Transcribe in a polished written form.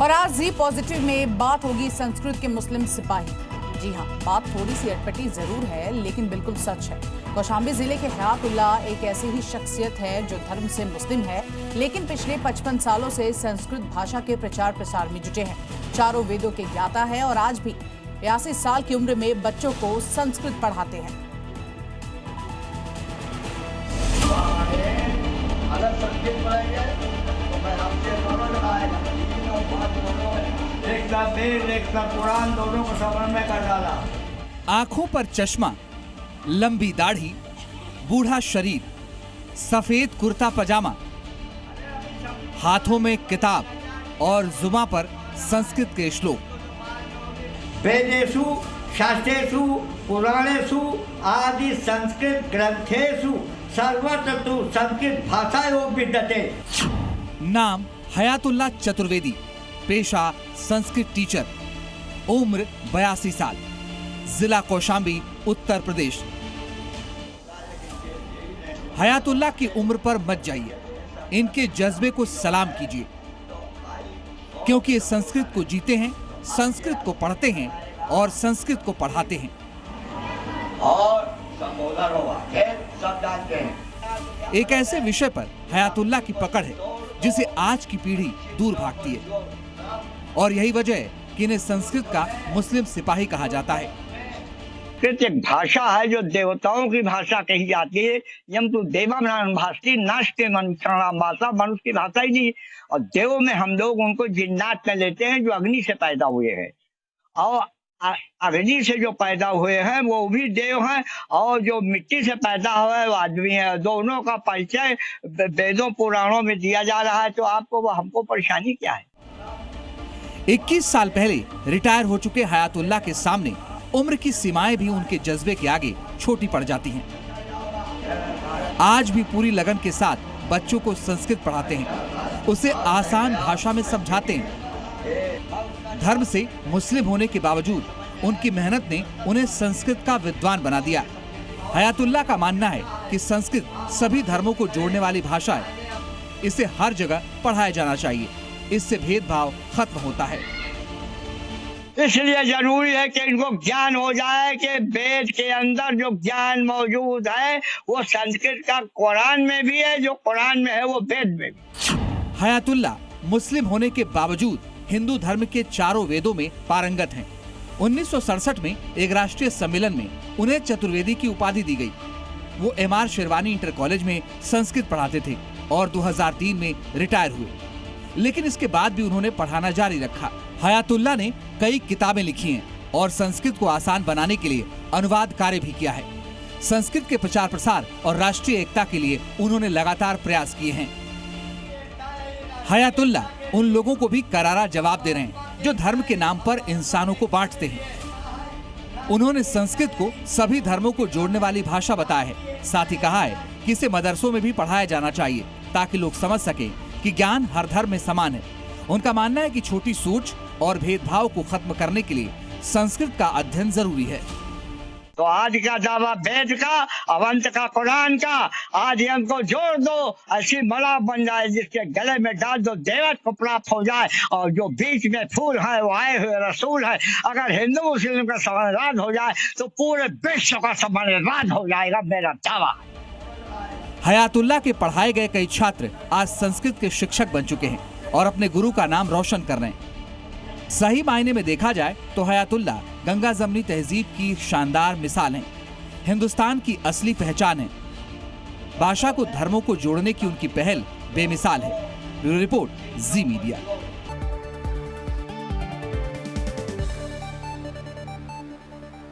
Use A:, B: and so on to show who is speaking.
A: और आज जी पॉजिटिव में बात होगी संस्कृत के मुस्लिम सिपाही। जी हाँ, बात थोड़ी सी अटपटी जरूर है लेकिन बिल्कुल सच है। कौशाम्बी जिले के हयातुल्ला एक ऐसी ही शख्सियत है जो धर्म से मुस्लिम है लेकिन पिछले 55 सालों से संस्कृत भाषा के प्रचार प्रसार में जुटे हैं। चारों वेदों के ज्ञाता है और आज भी 82 साल की उम्र में बच्चों को संस्कृत पढ़ाते हैं।
B: पुराण दोनों को समन्वय कर डाला।
C: आंखों पर चश्मा, लंबी दाढ़ी, बूढ़ा शरीर, सफेद कुर्ता पजामा, हाथों में किताब और जुबां पर संस्कृत के श्लोक।
B: वेदेषु शास्त्रेषु पुराणेषु आदि संस्कृत ग्रंथेषु सर्वत्र तु संस्कृत भाषायो विद्यते।
C: नाम हयातुल्ला चतुर्वेदी, पेशा संस्कृत टीचर, उम्र 82 साल, जिला कौशाम्बी, उत्तर प्रदेश। हयातुल्ला की उम्र पर मत जाइए, इनके जज्बे को सलाम कीजिए, क्योंकि ये संस्कृत को जीते हैं, संस्कृत को पढ़ते हैं और संस्कृत को पढ़ाते हैं।
B: और सब जानते हैं।
C: एक ऐसे विषय पर हयातुल्ला की पकड़ है जिसे आज की पीढ़ी दूर भागती है और यही वजह है कि इन्हें संस्कृत का मुस्लिम सिपाही कहा जाता है।
D: संस्कृत एक भाषा है जो देवताओं की भाषा कही जाती है। यम तो देवानां भाषी नास्ते मनुष्याणां भाषा, मनुष्य की भाषा ही नहीं। और देवों में हम लोग उनको जिन्नात में लेते हैं जो अग्नि से पैदा हुए हैं, और अग्नि से जो पैदा हुए हैं वो भी देव हैं, और जो मिट्टी से पैदा हुए वो आदमी है। दोनों का परिचय वेदों पुराणों में दिया जा रहा है, तो आपको हमको परेशानी क्या है।
C: 21 साल पहले रिटायर हो चुके हयातुल्ला के सामने उम्र की सीमाएं भी उनके जज्बे के आगे छोटी पड़ जाती हैं। आज भी पूरी लगन के साथ बच्चों को संस्कृत पढ़ाते हैं, उसे आसान भाषा में समझाते हैं। धर्म से मुस्लिम होने के बावजूद उनकी मेहनत ने उन्हें संस्कृत का विद्वान बना दिया। हयातुल्ला का मानना है कि संस्कृत सभी धर्मों को जोड़ने वाली भाषा है, इसे हर जगह पढ़ाया जाना चाहिए, इससे भेदभाव खत्म होता है।
D: इसलिए जरूरी है कि इनको ज्ञान हो जाए कि वेद के अंदर जो ज्ञान मौजूद है वो संस्कृत का कुरान में भी है, जो कुरान में है वो वेद में भी।
C: हयातुल्ला मुस्लिम होने के बावजूद हिंदू धर्म के चारों वेदों में पारंगत हैं। 1967 में एक राष्ट्रीय सम्मेलन में उन्हें चतुर्वेदी की उपाधि दी गई। वो एमआर शेरवानी इंटर कॉलेज में संस्कृत पढ़ाते थे और 2003 में रिटायर हुए, लेकिन इसके बाद भी उन्होंने पढ़ाना जारी रखा। हयातुल्ला ने कई किताबें लिखी हैं और संस्कृत को आसान बनाने के लिए अनुवाद कार्य भी किया है। संस्कृत के प्रचार प्रसार और राष्ट्रीय एकता के लिए उन्होंने लगातार प्रयास किए हैं। हयातुल्ला उन लोगों को भी करारा जवाब दे रहे हैं जो धर्म के नाम पर इंसानों को बांटते हैं। उन्होंने संस्कृत को सभी धर्मों को जोड़ने वाली भाषा बताया है। साथ ही कहा है कि इसे मदरसों में भी पढ़ाया जाना चाहिए ताकि लोग समझ सकें कि ज्ञान हर धर्म में समान है। उनका मानना है कि छोटी सोच और भेदभाव को खत्म करने के लिए संस्कृत का अध्ययन जरूरी है।
D: तो आज का दावा वेद का, अवंत का कुरान का, आज हमको जोड़ दो, ऐसी माला बन जाए जिसके गले में डाल दो, देवत को प्राप्त हो जाए। और जो बीच में फूल है वो आए हुए रसूल है। अगर हिंदू मुस्लिम का समाधान हो जाए तो पूरे विश्व का समाधान हो जाएगा, मेरा दावा।
C: हयातुल्ला के पढ़ाए गए कई छात्र आज संस्कृत के शिक्षक बन चुके हैं और अपने गुरु का नाम रोशन कर रहे हैं। सही मायने में देखा जाए तो हयातुल्ला गंगा जमनी तहजीब की शानदार मिसाल हैं। हिंदुस्तान की असली पहचान है। भाषा को धर्मों को जोड़ने की उनकी पहल बेमिसाल है। ब्यूरो रिपोर्ट, जी मीडिया।